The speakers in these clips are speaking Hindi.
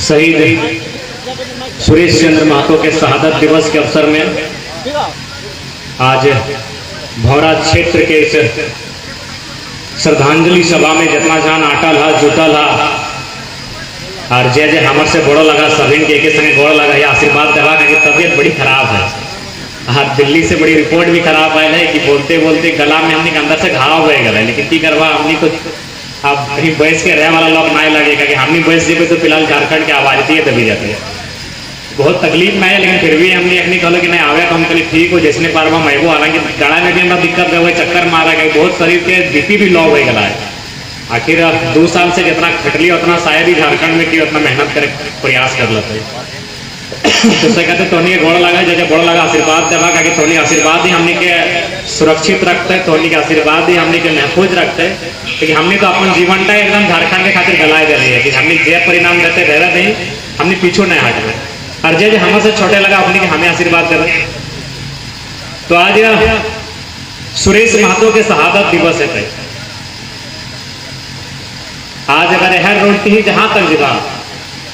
शहीद सुरेश चंद्र महतो के शहादत दिवस के अवसर में आज भौरा क्षेत्र के इस श्रद्धांजलि सभा में जितना जान आटल है जुटल है और जय जय हमर से गोड़ लगा सभी के संगे गोड़ लगा ये आशीर्वाद देवा कि तबीयत बड़ी खराब है। हाँ, दिल्ली से बड़ी रिपोर्ट भी खराब आयल है कि बोलते बोलते गला में हमने अंदर से घाव हो गया है, लेकिन की करवा हमने तो अब कहीं बैस के रहे वाला लोग नहीं लगेगा कि हमने बैस जेबे तो फिलहाल झारखंड के आवाज दिए दबी जाते हैं। बहुत तकलीफ में है, लेकिन फिर भी हमने अपनी कहलो कि नहीं आवे तो हम कहीं ठीक हो जैसे पारवा महबू हालांकि गला में भी हमारा दिक्कत है, चक्कर मारा गया, बहुत शरीर के बीपी भी लो हो गया है। आखिर 2 साल से जितना खटली उतना शायद ही झारखंड में की उतना मेहनत करे प्रयास कर लेते तो से कहते तोनी गोड़ लगा जैसे गोड़ लगा आशीर्वाद देवा कि तोनी आशीर्वाद ही हमने के सुरक्षित रखते, तोनी के आशीर्वाद ही हमने के महफूज रखते, क्योंकि हमने तो अपन जीवन का एकदम झारखंड के खातिर गलाए दे रही है कि हमने जे परिणाम देते रह नहीं हमने पीछू नहीं हट रहे और जे हमसे छोटे लगा अपने के हमें आशीर्वाद दे रहे। तो आज सुरेश महतो के शहादत दिवस है। आज अगर हर रोटी ही जहां तक जीवा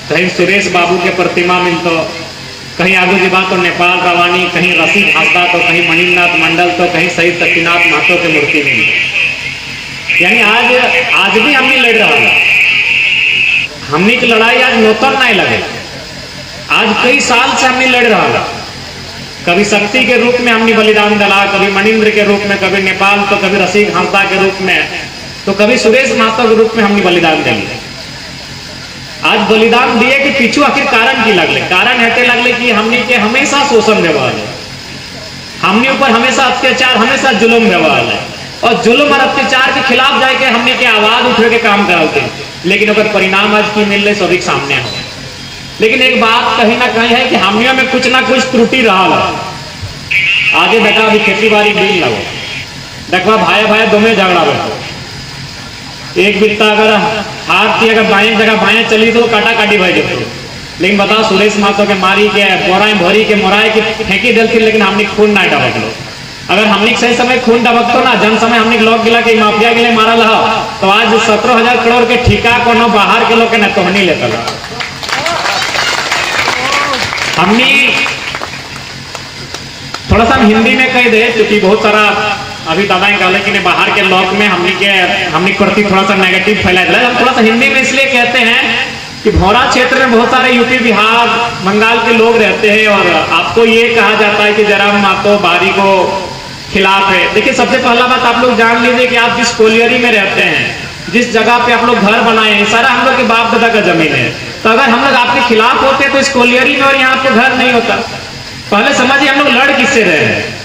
कहीं सुरेश बाबू के प्रतिमा मिलतो, कहीं आगू जीवा तो नेपाल रवानी, कहीं रसीद हासदा तो कहीं मणिनाथ मंडल तो कहीं शहीद शक्तिनाथ महतो के मूर्ति मिलती। यानी आज भी हमने लड़ रहा है। हमने की लड़ाई आज नौतन नहीं लगे, आज कई साल से हमने लड़ रहा है। कभी शक्ति के रूप में हमने बलिदान दिला, कभी मणिंद्र के रूप में, कभी नेपाल तो कभी रसीद हासदा के रूप में, तो कभी सुरेश महतो के रूप में हमने बलिदान दिया। आज बलिदान दिए कि पीछू आखिर कारण की लगले, कारण हटे लगले कि हमने के हमेशा शोषण व्यवहार है, हमने ऊपर हमेशा अत्याचार, हमेशा जुल्म व्यवहार है और जुल्म और अत्याचार के खिलाफ जाके हमने के आवाज उठे के काम कराते, लेकिन अगर परिणाम आज की मिल रहे सभी सामने हो। लेकिन एक बात कहीं ना कहीं है कि हमनियों में कुछ ना कुछ त्रुटि रहा है। आगे देखा अभी खेती बाड़ी बिल लगो देखवा भाई भाई दोनों झगड़ा बैठो, एक बित्ता अगर हाथ की अगर बाएं जगह बाएं चली तो काटा काटी भाई जब, लेकिन बताओ सुरेश महतो के मारी के बोराएं भरी के मोराए के फेंकी दिल थी, लेकिन हमने खून ना डबक लो। अगर हमने सही समय खून डबक तो ना जन समय हमने लोग गिला के माफिया के लिए मारा रहा तो आज 17,000 करोड़ के ठिका को न बाहर के लोग के न तोहनी लेता रहा। हमने थोड़ा सा हिंदी में कह दे क्योंकि बहुत सारा अभी दादाएं कहले कि बाहर के लोग में हमने प्रति थोड़ा सा नेगेटिव फैला दिया। हम थोड़ा सा हिंदी में इसलिए कहते हैं कि भौरा क्षेत्र में बहुत सारे यूपी बिहार बंगाल के लोग रहते हैं और आपको ये कहा जाता है कि जयराम महतो बारी को खिलाफ है। देखिए, सबसे पहला बात आप लोग जान लीजिए कि आप जिस कोलियरी में रहते हैं, जिस जगह पे आप लोग घर बनाए हैं, सारा हम लोग के बाप दादा का जमीन है। तो अगर हम लोग आपके खिलाफ होते तो इस कोलियरी में और यहाँ आपके घर नहीं होता। पहले समझिए हम लोग लड़ किससे रहे हैं।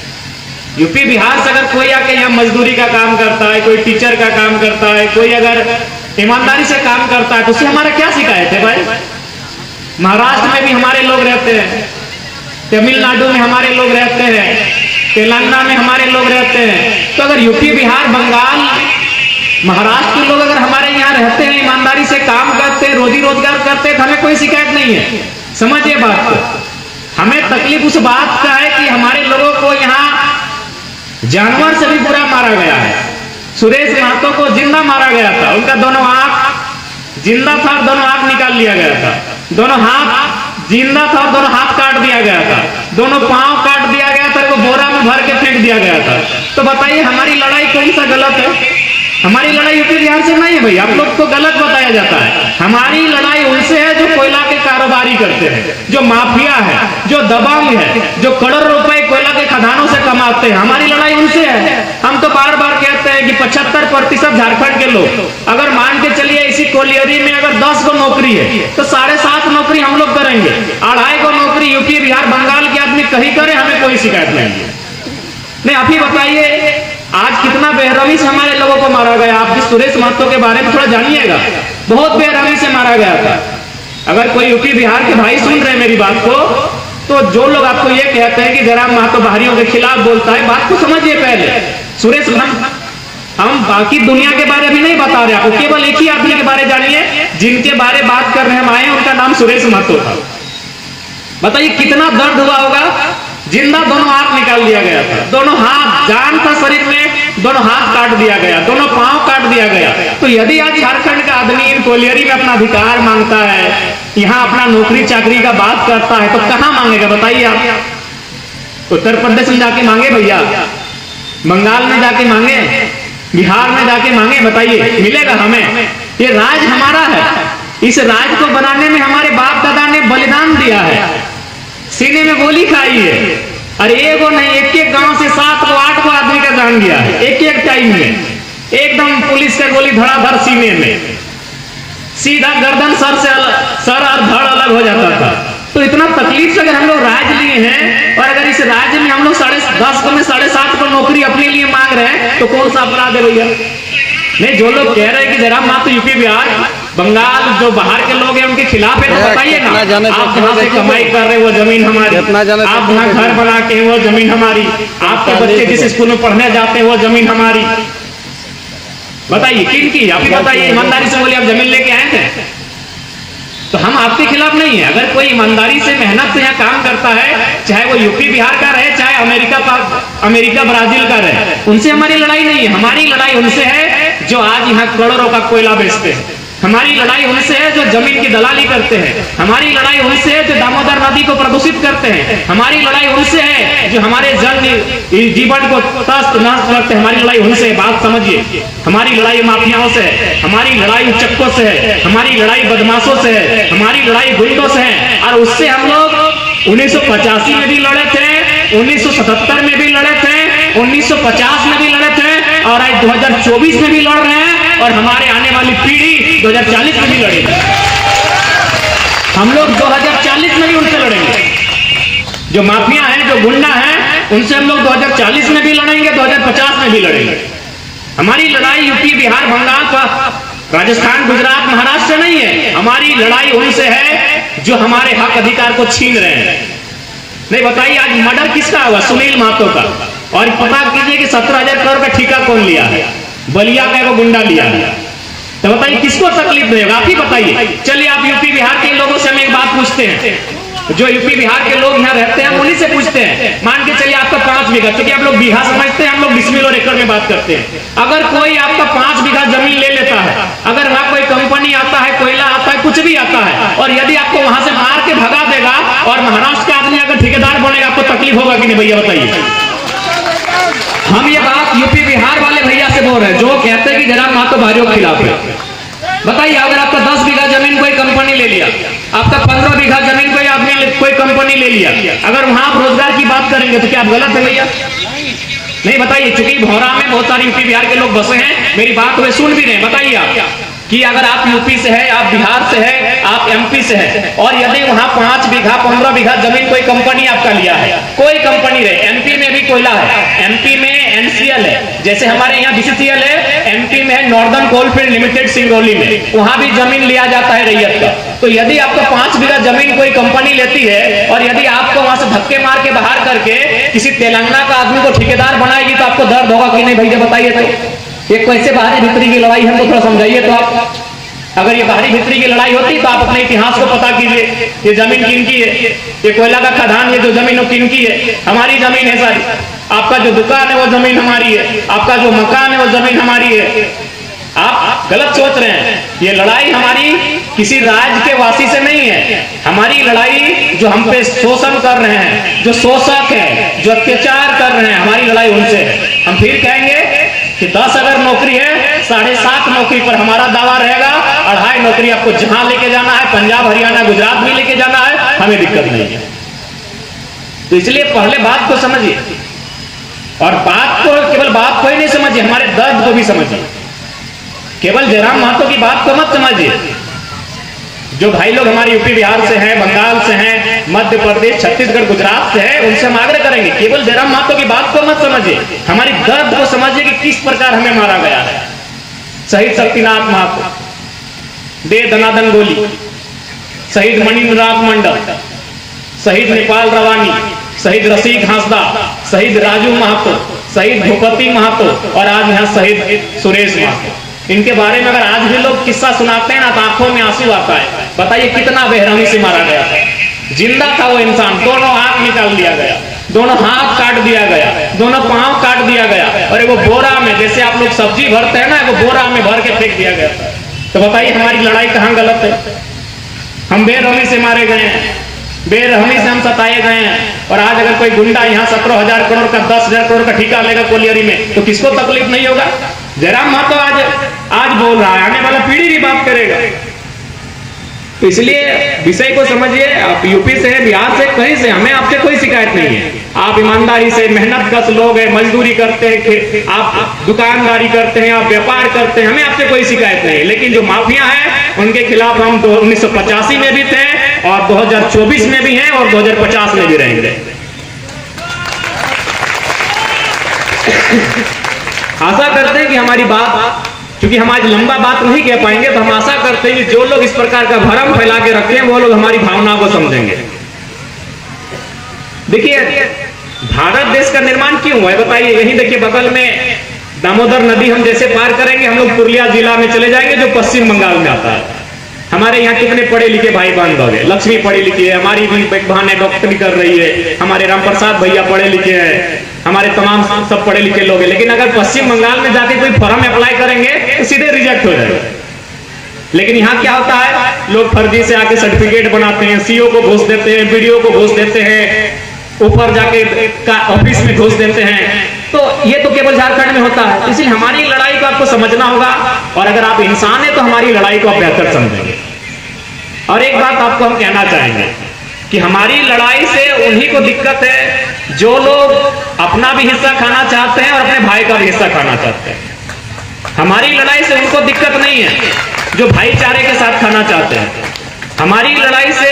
यूपी बिहार से अगर कोई आके यहाँ मजदूरी का काम करता है, कोई टीचर का काम करता है, कोई अगर ईमानदारी से काम करता है तो उससे हमारा क्या शिकायत है भाई। महाराष्ट्र में भी हमारे लोग रहते हैं, तमिलनाडु में हमारे लोग रहते हैं, तेलंगाना में हमारे लोग रहते हैं। तो अगर यूपी बिहार बंगाल महाराष्ट्र के लोग अगर हमारे यहाँ रहते हैं, ईमानदारी से काम करते हैं, रोजी रोजगार करते हैं तो हमें कोई शिकायत नहीं है। समझिए बात को। हमें तकलीफ उस बात का है कि हमारे लोगों को यहाँ जानवर से भी बुरा मारा गया है। सुरेश महतो को जिंदा मारा गया था, उनका दोनों आंख जिंदा था और दोनों आंख निकाल लिया गया था, दोनों हाथ जिंदा था और दोनों हाथ काट दिया गया था, दोनों पांव काट दिया गया था, वो बोरा में भर के फेंक दिया गया था। तो बताइए हमारी लड़ाई कौन सा गलत है? हमारी लड़ाई यूपी बिहार से नहीं है भाई, आप लोग को गलत बताया जाता है। हमारी लड़ाई उनसे है जो कोयला के कारोबारी करते हैं, जो माफिया है, जो दबंग है, जो करोड़ों रुपए कोयला के खदानों से कमाते हैं। हमारी लड़ाई उनसे है। हम तो बार बार कहते हैं कि 75% झारखंड के लोग अगर मान के चलिए इसी कोलियरी में अगर 10 को नौकरी है तो 7.5 नौकरी हम लोग करेंगे, 2.5 को नौकरी यूपी बिहार बंगाल के आदमी कहीं करे, हमें कोई शिकायत नहीं। आप ही बताइए आज कितना बेरहमी से हमारे लोगों को मारा गया। आप जिस सुरेश महतो के बारे में थोड़ा जानिएगा, बहुत बेरहमी से मारा गया था। अगर कोई यूपी बिहार के भाई सुन रहे हैं मेरी बात को, तो जो लोग आपको ये कहते हैं कि जयराम महतो बाहरियों के खिलाफ बोलता है, बात को समझिए पहले। सुरेश हम बाकी दुनिया के बारे में नहीं बता रहे आपको, केवल एक ही आदमी के बारे जानिए जिनके बारे बात कर रहे हैं हम आए, उनका नाम सुरेश महतो था। बताइए कितना दर्द हुआ होगा जिंदा दोनों हाथ निकाल दिया गया था, दोनों हाथ, जान था शरीर में, दोनों हाथ काट दिया गया, दोनों पांव काट दिया गया। तो यदि आज झारखंड का आदमी कोलियरी में अपना अधिकार मांगता है, यहाँ अपना नौकरी चाकरी का बात करता है, तो कहाँ मांगेगा बताइए आप? उत्तर प्रदेश में जाके मांगे भैया, बंगाल में जाके मांगे, बिहार में जाके मांगे, बताइए मिलेगा हमें? ये राज हमारा है, इस राज को बनाने में हमारे बाप दादा ने बलिदान दिया है, सीने में गोली खाई है। अरे एगो नहीं, एक एक गांव से 7 को 8 को आदमी का जान गया है एक एक टाइम में, एकदम पुलिस का गोली धड़ाधड़ सीने में, सीधा गर्दन सर और धड़ अलग हो जाता था। तो इतना तकलीफ से अगर हम लोग राज लिए हैं, और अगर इस राज्य में हम लोग 10.5 को में 7.5 को नौकरी अपने लिए मांग रहे हैं, तो कौन सा अपराध है भैया? नहीं, जो लोग कह रहे हैं कि जरा मात्र यूपी बिहार बंगाल जो बाहर के लोग हैं उनके खिलाफ है, तो बताइए ना, आप जहाँ से कमाई कर रहे हैं वो जमीन हमारी, आप जहाँ घर बना के वो जमीन हमारी, आपके बच्चे जिस स्कूल में पढ़ने जाते हैं वो जमीन हमारी, बताइए किन की? आप बताइए, ईमानदारी से बोलिए, आप जमीन लेके आए थे? तो हम आपके खिलाफ नहीं है। अगर कोई ईमानदारी से मेहनत से यहाँ काम करता है, चाहे वो यूपी बिहार का रहे, चाहे अमेरिका ब्राजील का रहे, उनसे हमारी लड़ाई नहीं है। हमारी लड़ाई उनसे है जो आज यहाँ करोड़ों का कोयला बेचते हैं, हमारी लड़ाई उनसे है जो जमीन की दलाली करते हैं, हमारी लड़ाई उनसे है जो दामोदर नदी को प्रदूषित करते हैं, हमारी लड़ाई उनसे है जो हमारे जीवन को तस्त नष्ट करते हैं, हमारी लड़ाई उनसे है। बात समझिए, हमारी लड़ाई माफियाओं से है, हमारी लड़ाई उच्चकों से है, हमारी लड़ाई बदमाशों से है, हमारी लड़ाई गुंडों से है। और उससे हम लोग 1985 में भी लड़े थे, 1977 में भी लड़े थे, 1950 में भी लड़े थे, और आज 2024 में भी लड़ रहे हैं, और हमारे आने वाली पीढ़ी 2040 में भी लड़ेगी। हम लोग 2040 में भी उनसे लड़ेंगे। जो माफिया हैं, जो गुंडा हैं, उनसे हम लोग 2040 में भी लड़ेंगे, 2050 में भी लड़ेंगे। हमारी लड़ाई यूपी बिहार बंगाल राजस्थान गुजरात महाराष्ट्र से नहीं है, हमारी लड़ाई उनसे है जो हमारे हक अधिकार को छीन रहे हैं। नहीं, बताइए आज मर्डर किसका हुआ? सुनील महतो का। और पता कीजिए कि 17,000 करोड़ का ठेका कौन लिया है? बलिया का एगो गुंडा लिया है। तो बताइए किसको तकलीफ नहीं होगा? आप ही बताइए। चलिए, आप यूपी बिहार के लोगों से हम एक बात पूछते हैं, जो यूपी बिहार के लोग यहाँ रहते हैं, हम उन्हीं से पूछते हैं। मान के चलिए आपका 5 बीघा, क्योंकि आप लोग बीघा समझते हैं, हम लोग डिसमिल और एकड़ में बात करते हैं। अगर कोई आपका 5 बीघा जमीन ले लेता है, अगर वहां कोई कंपनी आता है, कोयला आता है, कुछ भी आता है, और यदि आपको वहां से मार के भगा देगा, और महाराष्ट्र का आदमी अगर ठेकेदार बनेगा, आपको तकलीफ होगा कि नहीं भैया? बताइए। हम ये बात यूपी बिहार वाले भैया से बोल रहे हैं जो कहते हैं कि जनाब महतो भाइयों के खिलाफ है। बताइए, अगर आपका 10 बीघा जमीन कोई कंपनी ले लिया, आपका 15 बीघा जमीन कोई आदमी कोई कंपनी ले लिया, अगर वहां आप रोजगार की बात करेंगे तो क्या आप गलत है भैया? नहीं, बताइए। चूंकि भौरा में बहुत सारे यूपी बिहार के लोग बसे हैं, मेरी बात वे सुन भी रहे हैं। बताइए आप कि अगर आप यूपी से है, आप बिहार से है, आप एमपी से है, और यदि वहां 5 बीघा 15 बीघा जमीन कोई कंपनी आपका लिया है, कोई कंपनी रहे, एमपी में भी कोयला है, एमपी में एनसीएल है, जैसे हमारे यहाँ बीसीसीएल है, एमपी में है नॉर्दर्न कोलफील्ड लिमिटेड सिंगरौली में, वहां भी जमीन लिया जाता है रैयत का। तो यदि आपका 5 बीघा जमीन कोई कंपनी लेती है, और यदि आपको वहां से धक्के मार के बाहर करके किसी तेलंगाना का आदमी को ठेकेदार बनाएगी, तो आपको दर्द होगा कि नहीं भैया? बताइए। तो ये कैसे बाहरी भीतरी की लड़ाई, हमको थोड़ा समझाइए। तो आप, अगर ये बाहरी भीतरी की लड़ाई होती तो आप अपने इतिहास को पता कीजिए। ये जमीन किनकी है? ये कोयला का खदान, ये जो जमीन वो किनकी है? हमारी जमीन है सारी। आपका जो दुकान है वो जमीन हमारी है, आपका जो मकान है वो जमीन हमारी है। आप गलत सोच रहे हैं। ये लड़ाई हमारी किसी राज्य के वासी से नहीं है, हमारी लड़ाई जो हम पे शोषण कर रहे हैं, जो शोषक है, जो अत्याचार कर रहे हैं, हमारी लड़ाई उनसे है। हम फिर कहेंगे कि 10 अगर नौकरी है, 7.5 नौकरी पर हमारा दावा रहेगा, 2.5 नौकरी आपको जहां लेके जाना है, पंजाब हरियाणा गुजरात भी लेके जाना है, हमें दिक्कत नहीं है। तो इसलिए पहले बात को समझिए, और बात को केवल बात को ही नहीं समझिए, हमारे दर्द को भी समझिए। केवल जयराम महतो की बात को मत समझिए। जो भाई लोग हमारे यूपी बिहार से हैं, बंगाल से हैं, मध्य प्रदेश छत्तीसगढ़ गुजरात से हैं, उनसे हम आग्रह करेंगे केवल जयराम महतो की बात को मत समझिए, हमारी दर्द को समझिए कि किस प्रकार हमें मारा गया है। शहीद शक्तिनाथ महतो, दे दनादन गोली, शहीद मणिन्द्रनाथ मंडल, शहीद नेपाल रवानी, शहीद रसिक हांसदा, शहीद राजू महतो, शहीद भूपति महतो, और आज यहाँ शहीद सुरेश महतो। इनके बारे में अगर आज भी लोग किस्सा सुनाते हैं ना, तो आंखों में आंसू आता है। बताइए कितना बेरहमी से मारा गया था। जिंदा था वो इंसान, दोनों आंख निकाल दिया गया। दोनों हाथ काट दिया गया, दोनों पांव काट दिया गया, और वो बोरा में, जैसे आप लोग सब्जी भरते हैं ना, वो बोरा में भर के फेंक दिया गया। तो बताइए हमारी लड़ाई कहाँ गलत है? हम बेरहमी से मारे गए हैं, बेरहमी से हम सताए गए हैं, और आज अगर कोई गुंडा यहाँ 17,000 करोड़ का 10,000 करोड़ का ठेका लेगा कोलियरी में, तो किसको तकलीफ नहीं होगा? जयराम महतो आज बोल रहा है, आने वाला पीढ़ी भी बात करेगा। तो इसलिए विषय को समझिए। आप यूपी से है, बिहार से, कहीं से, हमें आपसे कोई शिकायत नहीं है। आप ईमानदारी से, मेहनत कश लोग हैं, मजदूरी करते हैं, आप दुकानदारी करते हैं, आप व्यापार करते हैं, हमें आपसे कोई शिकायत नहीं है। लेकिन जो माफिया है उनके खिलाफ हम 1985 में भी थे, और 2024 में भी हैं, और 2050 में भी रहेंगे। आशा करते हैं कि हमारी बात, क्योंकि हम आज लंबा बात नहीं कह पाएंगे, तो हम आशा करते हैं कि जो लोग इस प्रकार का भ्रम फैला के रखे हैं वो लोग हमारी भावनाओं को समझेंगे। देखिए, भारत देश का निर्माण क्यों हुआ है बताइए? यही देखिए, बगल में दामोदर नदी हम जैसे पार करेंगे, हम लोग पुरुलिया जिला में चले जाएंगे जो पश्चिम बंगाल में आता है। हमारे यहाँ कितने पढ़े लिखे भाई बहन लोग हैं। लक्ष्मी पढ़ी लिखी है, हमारी भी बहन है, डॉक्टरी कर रही है, हमारे राम प्रसाद भैया पढ़े लिखे हैं, हमारे तमाम सब पढ़े लिखे लोग हैं। लेकिन अगर पश्चिम बंगाल में जाके कोई फॉर्म अप्लाई करेंगे तो सीधे रिजेक्ट हो जाएगा। लेकिन यहाँ क्या होता है, लोग फर्जी से आके सर्टिफिकेट बनाते हैं, सीओ को घूस देते हैं, बीडीओ को घूस देते हैं, ऊपर जाके ऑफिस में घूस देते हैं। तो ये तो केवल झारखंड में होता है। इसलिए हमारी लड़ाई को आपको समझना होगा, और अगर आप इंसान हैं तो हमारी लड़ाई को आप बेहतर समझेंगे। और एक बात आपको हम कहना चाहेंगे कि हमारी लड़ाई से उन्हीं को दिक्कत है जो लोग अपना भी हिस्सा खाना चाहते हैं और अपने भाई का भी हिस्सा खाना चाहते हैं। हमारी लड़ाई से उनको दिक्कत नहीं है जो भाईचारे के साथ खाना चाहते हैं। हमारी लड़ाई से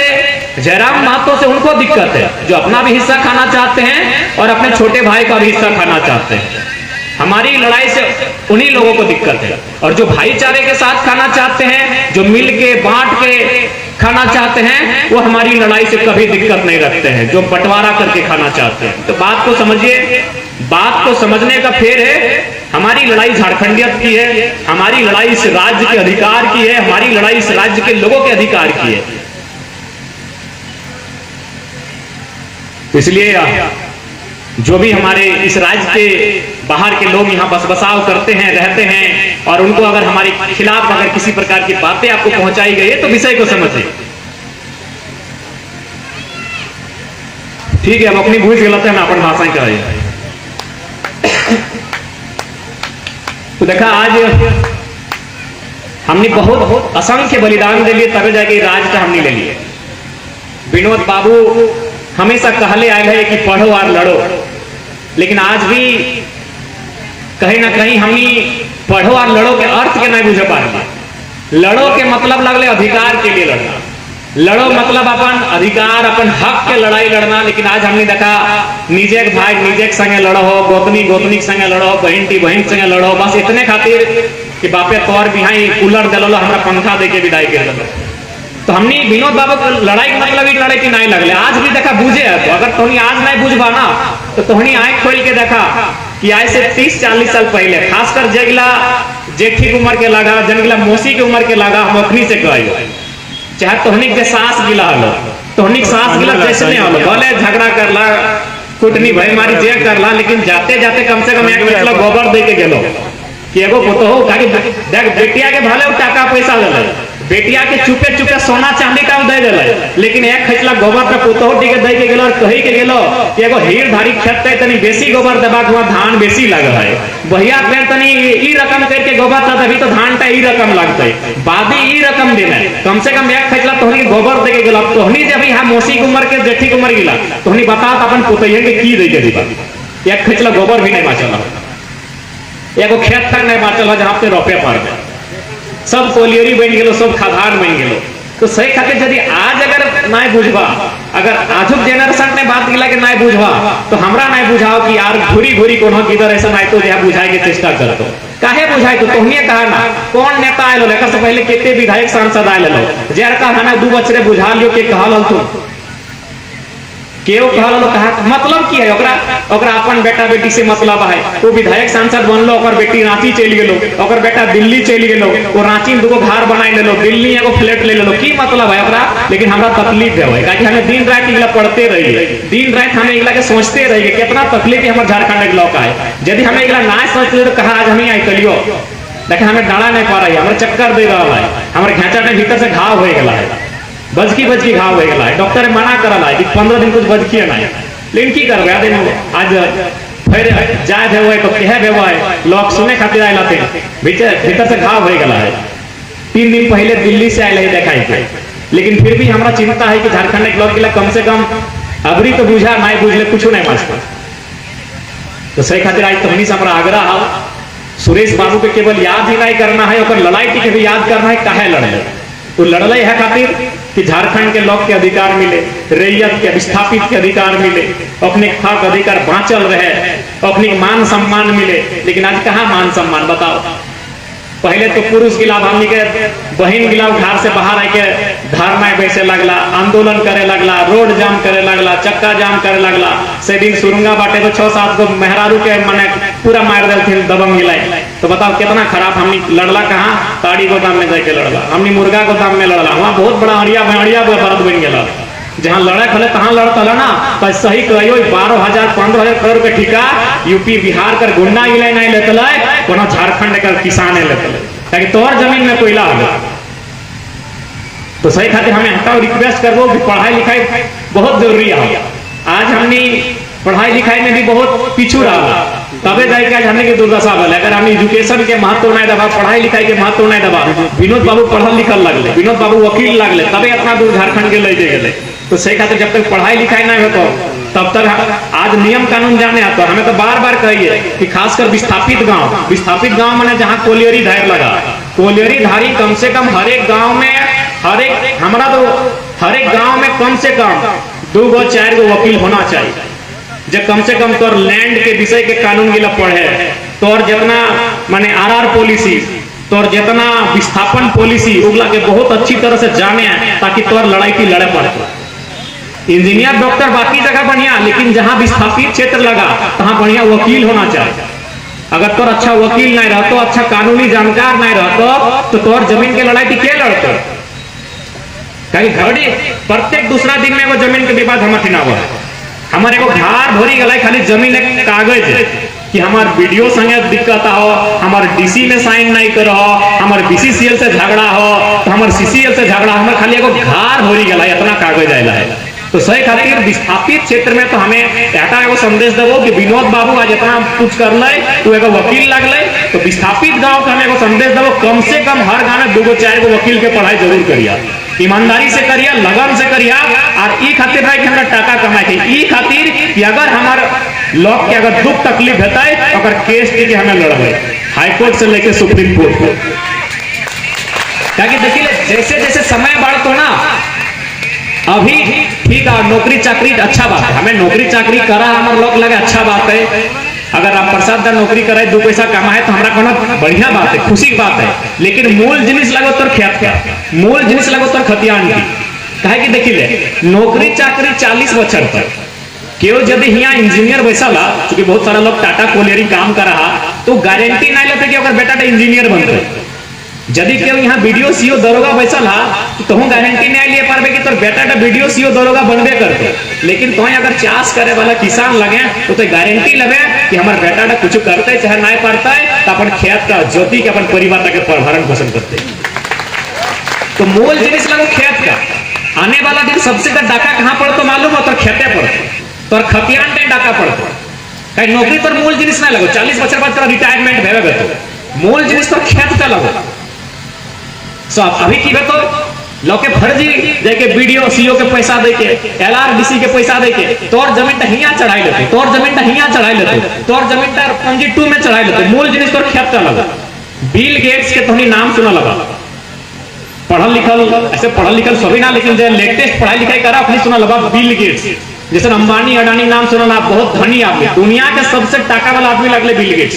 जयराम महतो से उनको दिक्कत है जो अपना भी हिस्सा खाना चाहते हैं और अपने छोटे भाई का भी हिस्सा खाना चाहते हैं। हमारी लड़ाई से उन्हीं लोगों को दिक्कत है, और जो भाईचारे के साथ खाना चाहते हैं, जो मिल के बांट के खाना चाहते हैं, वो हमारी लड़ाई से कभी दिक्कत नहीं रखते हैं, जो बंटवारा करके खाना चाहते हैं। तो बात को समझिए, बात को समझने का फेर है। हमारी लड़ाई झारखंडियत की है, हमारी लड़ाई इस राज्य के अधिकार की है, हमारी लड़ाई इस राज्य के लोगों के अधिकार की है। इसलिए जो भी हमारे इस राज्य के बाहर के लोग यहाँ बस बसाव करते हैं, रहते हैं, और उनको अगर हमारे खिलाफ अगर किसी प्रकार की बातें आपको पहुंचाई गई है तो विषय को समझिए। ठीक है, अब अपनी भूल गलत है ना, अपन भाषा कर रही है। तो देखा, आज हमने बहुत असंख्य बलिदान दे लिए, तब जाके राज का हमने ले लिए। विनोद बाबू हमेशा कहले आए है कि पढ़ो और लड़ो, लेकिन आज भी कहीं ना कहीं हमनी पढ़ो और लड़ो के अर्थ के नहीं बुझे पा रहे। लड़ो के मतलब लगले अधिकार के लिए लड़ना, लड़ो मतलब अपन अधिकार, अपन हक के लड़ाई लड़ना। लेकिन आज हमने देखा, निजे भाई निजे संगे लड़ो हो, गोतनी गोतनी संगे लड़ो, बहन टी बहन संगे लड़ो, बस इतने खातिर कि बापे तौर बिहाई कूलर दिलो, हमरा पंखा दे के विदाई कर दो। तो हमने विनोद बाबू को लड़ाई का मतलब ही लड़ाई की नहीं लगले। आज भी देखा बुझे है, तो अगर तोहनी आज नहीं बुझबा ना, तो तोहनी आंख खोल के देखा कि आज से 30-40 साल पहले, खासकर जेगला जेठी की उम्र के लगा, जनगिला मौसी की उम्र के लगा, हम अपनी से कही, चाहे तोहनी के सांस गिला हलो, तोहनी सांस गिला जैसे नहीं हलो, भले झगड़ा करला, कुटनी भाई मारी जे करला, लेकिन जाते जाते कम से कम एक मतलब गोबर दे के गेलो कि एगो पुतहो देख बेटिया के भले टाका पैसा ले, बेटिया के चुपे चुपे सोना चांदी का दे दिले, लेकिन एक खचला गोबर पे पुतहो दी दे के गेलो और कही के गेलो कि एगो हीर धारी खेत है, तनी बेसी गोबर देबा हुआ धान बेसी लग है, भैया पेड़ तनी ई रकम करके गोबर था, तभी तो धान टा ई रकम लगते, बादी ई रकम देना, कम से कम एक खचला तोहनी के गोबर दे के गेलो। तोहनी जब यहाँ मौसी की उम्र के जेठी की उम्र गिला, तोहनी बता अपन पुतैया के की दे के दीबा, एक खचला गोबर भी नहीं बाचल, एगो खेत तक नहीं बाचल जहाँ पे रोपे पड़ गए, सब कोलियरी बन गए, सब खादान बन गए। तो सही खातिर यदि आज अगर नहीं बुझबा, अगर आजुक जेनरेशन ने बात गिला के नहीं बुझबा, तो हमरा नहीं बुझाओ कि यार घुरी घुरी कोनो किधर ऐसा नहीं तो जहाँ बुझाए के चेष्टा करतो, काहे बुझाए तो तुमने कहा ना कौन नेता आए लो, लेकर से पहले कितने विधायक सांसद आए लो, जर का हमें 2 बछरे बुझा लियो के कहल तुम केओ कहल कहा मतलब की है ओकरा ओकरा अपन बेटा बेटी से मतलब है। वो विधायक सांसद बनलो, ओकर बेटी रांची चली गेलो, ओकर बेटा दिल्ली चली गेलो, वो रांची में दुगो घर बनाई लेलो, दिल्ली एगो फ्लैट ले लेलो, की मतलब है ओकरा। लेकिन हमरा तकलीफ है काहे हमें दिन रात इगला पढ़ते रहिए, दिन रात हमें इगला के सोचते रहिए कितना तकलीफ हमर झारखंड के लोग है। यदि हमें इगला ना सोचते तो कहा आज हमें आई कलियो देखे हमें डाला नहीं पा रही, हमारे चक्कर दे रहा है, हमारे घेचा के भीतर से घाव हो गया है, बजकी घाव हो गया है। डॉक्टर मना करल है कि 15 दिन कुछ बजकिए नहीं, लेकिन की करबे आज फिर जाए भेव है तो कहे भेव है लोग सुने खातिर आए लाते भीतर से घाव हो गया है। 3 दिन पहले दिल्ली से आए देखाई के, लेकिन फिर भी हमारा चिंता है कि झारखंड के लोग कम से कम अबरी तो बुझा नहीं बुझले कुछ नहीं मास्टर। तो सही खातिर आज तहनी से हमारा आग्रह है सुरेश बाबू के केवल याद ही नहीं करना है, और लड़ाई के भी याद करना है काहे लड़ले। तो लड़ले है खातिर कि झारखंड के लोग के अधिकार मिले, रैयत के विस्थापित के अधिकार मिले, अपने हक अधिकार बाँचल रहे, अपने मान सम्मान मिले। लेकिन आज कहाँ मान सम्मान बताओ। पहले तो पुरुष गिला हमनी के बहन गिला घर से बाहर आके धरना बैसे लगला, आंदोलन करे लगला, रोड जाम करे लगला, चक्का जाम करे लगला। से दिन सुरंगा बाटे तो 6-7 गो मेहरारू के मने पूरा मार देलथिन दबंग गिलाए। तो बताओ कितना खराब। हमनी लड़ला कहाँ, ताड़ी गोदाम में जाके लड़ला, हमनी मुर्गा गोदाम में लड़ला, वहाँ बहुत बड़ा अड़िया व्यापार बन गया। जहाँ लड़े खले तहाँ लड़ता ना तो सही कहियो 12,000-15,000 करोड़ के ठिका यूपी बिहार कर गुंडा इले नहीं लेते कोनो झारखंड कर किसान लेते ताकि तोहर जमीन में कोयला हो। तो सही खातिर हमें हटाओ रिक्वेस्ट करबो कि पढ़ाई लिखाई बहुत जरूरी है। आज हमने पढ़ाई लिखाई में भी बहुत पीछू रहा, तबे जाके आज हमने की दुर्दशा भले। अगर हम एजुकेशन के महत्व नहीं दबा, पढ़ाई लिखाई के महत्व नहीं दबा, विनोद बाबू पढ़ल लिखल लगले, विनोद बाबू वकील लगले, तबे इतना दूर झारखंड के ले गए। तो सही खातिर जब तक पढ़ाई लिखाई नहीं हो तब तक आज नियम कानून जाने आता। हमें तो बार बार कहिए कि खासकर विस्थापित गांव माने जहाँ कोलियरी धार लगा, कोलियरी धारी कम से कम हर एक गांव में हर एक गांव में कम से कम 2-4 गो वकील होना चाहिए, जो कम से कम तोर लैंड के विषय के कानून गिला पढ़े, तोर जितना माने आरआर पॉलिसी, तोर जितना विस्थापन पॉलिसी उगला के बहुत अच्छी तरह से जाने, ताकि तोर लड़ाई की लड़े पड़ता। इंजीनियर डॉक्टर बाकी जगह बढ़िया, लेकिन जहां विस्थापित क्षेत्र लगा तहां बढ़िया वकील होना चाहिए। अगर तोर अच्छा वकील नहीं रहतो, अच्छा कानूनी जानकार नहीं रहतो, तो तोर जमीन के लड़ाई की क्या लड़तो। कहीं घड़ी प्रत्येक दूसरा दिन में वो जमीन के विवाद हम ना हुआ। हमारे को घर भरी गला खाली जमीन एक कागज है कि हमार वीडियो संगे दिक्कत हो, हमार डीसी में साइन नहीं करो, हमार बीसीसीएल से झगड़ा हो, तो हमार सीसीएल से झगड़ा, हमारे खाली एगो घर भरी गला इतना कागज आयला है। तो सही खातिर विस्थापित क्षेत्र में तो हमें ऐसा एगो संदेश देवो कि विनोद बाबू आज इतना कुछ कर ले, तू एगो वकील लगले, तो विस्थापित गांव के हमें एगो संदेश देवो कम से कम हर गांव में 2-4 गो वकील के पढ़ाई जरूर करिया, ईमानदारी से करिया, लगन से करिया। और ई खातिर नहीं कि हमरा टाका कमाए के, ई खातिर कि अगर हमार लोग के अगर दुख तकलीफ होता है अगर केस के हमें लड़बे हाई कोर्ट से लेके सुप्रीम कोर्ट को। ताकि देखिए जैसे जैसे समय बढ़तो ना, अभी ठीक है नौकरी चाकरी अच्छा बात है, हमें नौकरी चाकरी करा हमारे लोग लगे अच्छा बात है। अगर आप प्रसाद नौकरी करे 2 पैसा कमाए तो हमारा कहना बढ़िया बात है, खुशी की बात है। लेकिन मूल जिनिस लगो तोर खेत का, मूल जिनिस लगो तोर खतियान की। कहे कि देखिए नौकरी चाकरी 40 बच्चर तक क्यों यदि यहाँ इंजीनियर बैसला, क्योंकि बहुत सारा लोग टाटा कोलियरी काम कर रहा, तो गारंटी नहीं लेते कि अगर बेटा इंजीनियर बनते। यदि क्यों यहाँ वीडियो सीओ दरोगा बैसल हा तो गारंटी नहीं लिए पारबे कि तोर बेटा वीडियो सीओ दरोगा बनबे करते। लेकिन तो अगर चाष करे वाला किसान लगे तो गारंटी लगे कि हमारे बेटा कुछ करते चाहे नहीं पड़ता है, तो अपन खेत का ज्योति के अपन परिवार के भरण पोषण करते। तो मूल जिनिस लगो खेत का। आने वाला दिन सबसे डाका कहाँ पड़तो मालूम हो, तोर खेते पड़तो, तोर खतियान टाइम डाका पड़तो। कहीं नौकरी तोर मूल जिनिस नहीं लगो, 40 बच्चर बाद तोर रिटायरमेंट भेवे तो मूल जिनिस तोर खेत का लगो। अभी की तो लोग फर्जी देके वीडियो सीओ के पैसा देके, एलआरडीसी के पैसा देके तोर जमीन हिया चढ़ाई लेते, तोर जमीन हिया चढ़ाई लेते, तोर जमीन पंजी 2 में चढ़ाई लेते। मूल जिनिस तोर खेत का लगा। बिल गेट्स के तुम्हें नाम सुना लगा, पढ़ल लिखल, ऐसे पढ़ल लिखल सभी ना, लेकिन जो लेटेस्ट पढ़ाई लिखाई करा अपनी सुना लगा बिल गेट्स। जैसे अंबानी अडानी नाम सुना, बहुत धनी आदमी, दुनिया के सबसे टाका वाला आदमी लगले बिल गेट्स,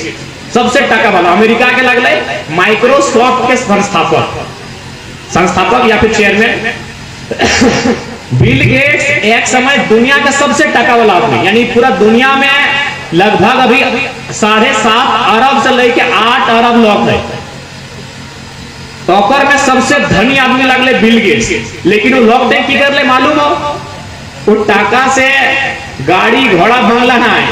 सबसे टाका वाला। अमेरिका के लगले माइक्रोसॉफ्ट के संस्थापक या फिर चेयरमैन बिल गेट्स एक समय दुनिया का सबसे टका वाला आदमी, यानी पूरा दुनिया में लगभग अभी 7.5 अरब से लेके 8 अरब लोग है, तो में सबसे धनी आदमी लगले बिल गेट्स। लेकिन वो लोग देख की कर ले मालूम हो, वो टाका से गाड़ी घोड़ा बंगला ना है,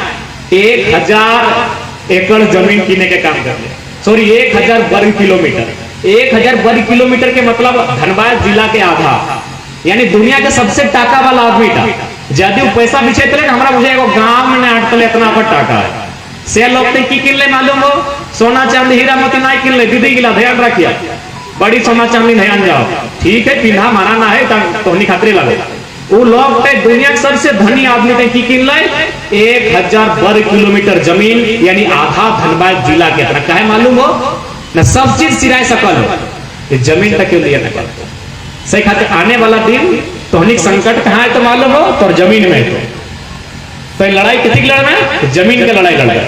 1000 एकड़ जमीन कीने के काम कर ले, सॉरी 1000 वर्ग किलोमीटर। 1000 वर्ग किलोमीटर के मतलब धनबाद जिला के आधा, यानी दुनिया के सबसे टाका वाला आदमी था। यदि वो पैसा बिछे तो हमारा मुझे एगो गांव में अटकले इतना पर टाका है से लोग की किन ले मालूम हो, सोना चांदी हीरा मोती ना किन ले, दीदी गिला ध्यान रखिए, बड़ी सोना चांदी ध्यान जाओ, ठीक है पिन्हा मारा ना है तो खतरे लगे। वो लोग दुनिया के सबसे धनी आदमी थे की किन ले 1000 वर्ग किलोमीटर जमीन, यानी आधा धनबाद जिला के इतना। कहे मालूम हो ना, सब चीज सिराय सकल हो, जमीन तक क्यों लिया ना कर सही खाते। आने वाला दिन तोहनिक संकट कहाँ है तो मालूम हो, तो जमीन में तो लड़ाई किसी की लड़ना है, जमीन के लड़ाई लड़ रहे।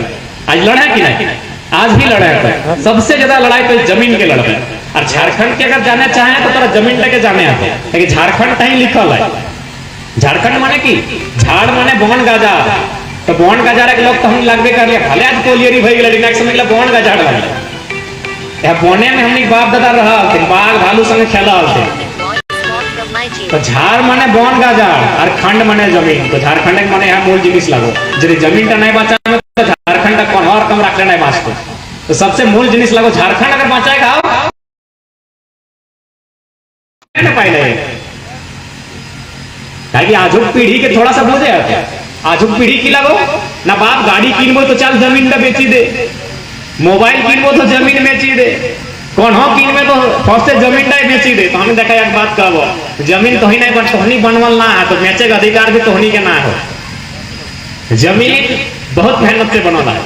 आज लड़ा है कि नहीं, आज भी लड़ा है, सबसे ज्यादा लड़ाई तो जमीन के लड़ रहे। और झारखंड के अगर जाने चाहे तो तोरा जमीन लेके जाने आते, लेकिन झारखंड कहीं लिखल है। झारखंड माने की झाड़ माने बोन गाजा, तो बोन गाजा के लोग तो हम लगबे कर लिया, भले आज कोलियरी भई गेल, लेकिन समय बोन गाजा लगे या बोने में हमनी बाप दादा रहा, बाघ भालू संग खेला थे। तो झाड़ माने बोन गाजा और खंड माने जमीन, तो झारखंड के माने यहाँ मूल जिनिस लगो, यदि जमीन का नहीं बचा तो झारखंड का कौन और कम रख लेना बाँचते, तो सबसे मूल जिनिस लगो झारखंड अगर बचाएगा आजुक पीढ़ी के थोड़ा सा बोझे आजुक पीढ़ी की लगो ना, बाप गाड़ी किनबो तो चल जमीन का बेची दे, मोबाइल किनबो तो जमीन बेची दे, कौन हो किन में तो फर्स्ट जमीन नहीं बेची दे। तो हमने देखा एक बात कहबो, जमीन तो ही नहीं बन तोहनी बनवल ना है, तो बेचे का अधिकार भी तोहनी के ना हो। जमीन बहुत मेहनत से बनवाला है।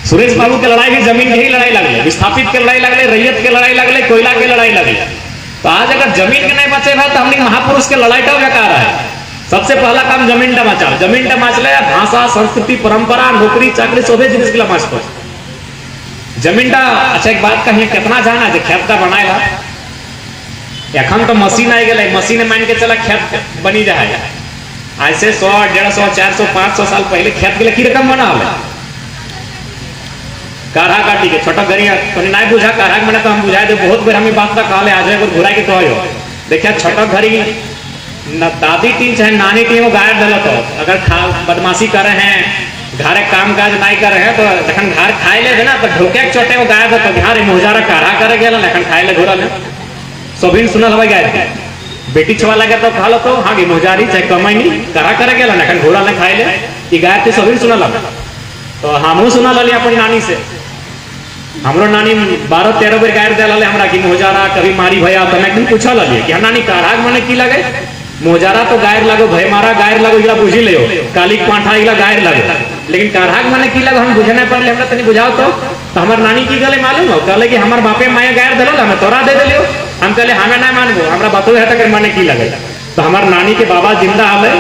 सुरेश बाबू के लड़ाई भी जमीन की ही लड़ाई लगले, विस्थापित के लड़ाई लगले, रैयत के लड़ाई लगले, कोयला के लड़ाई लगले। तो आज अगर जमीन के नहीं बचे भाई तो हमने महापुरुष के लड़ाई का बेकार है। सबसे पहला काम जमीन का बचा, जमीन का बचले भाषा संस्कृति परंपरा नौकरी चाकरी सोभे जिनिस के बचतो जमीन का। अच्छा एक बात कही, कितना जाना है खेत का बनाएगा, एखन तो मशीन आ गए, मशीन मान के चला खेत बनी जाए। ऐसे 100 150 400 500 साल पहले खेत के लिए की रकम बना हो, काढ़ा काटी के छोटा गरिया तो नहीं बुझा, काढ़ा मैंने तो हम बुझाए दे बहुत बेर हमें बात का कहले आज एक घुरा के तो देखिए छोटा घड़ी न दादी टीम चाहे नानी टीम वो गायब दिल, तो अगर बदमाशी कर रहे हैं घरे काम काज नहीं कर रहे हैं तो जखन घर खाए ले ना तो ढोके चोटे वो गायब तो घर मोहजारा काढ़ा करे गया लखन खाए ले घोरल सोभिन सुनल हवा गाय बेटी छुआ लगे तो खा लो, तो हाँ गी मोहजारी चाहे कमाई काढ़ा करे गया लखन घोड़ा ने खाए ले गाय थे सोभिन सुनल। तो हमू सुना ली अपनी नानी से, हमरो नानी 12-13 बेर गायर दिला हमरा कि मोहजारा कभी मारी भैया, तो मैं पूछा लगे कि नानी काढ़ा मने की लगे, मोहजारा तो गायर लगो भय मारा गायर लगो इला बुझी ले काली पांठा इला गायर लगो, लेकिन काढ़ा मने की लगो हम बुझने पड़ले हमरा तनी बुझाओ। तो हमार नानी की गले मालूम हो, कहले कि हमार बापे माया गायर दिलो हमें तोरा दे दिलियो, हम कहले हमें नहीं मानबो हमरा बातो है तक माने की लगे। तो हमार नानी के बाबा जिंदा हवे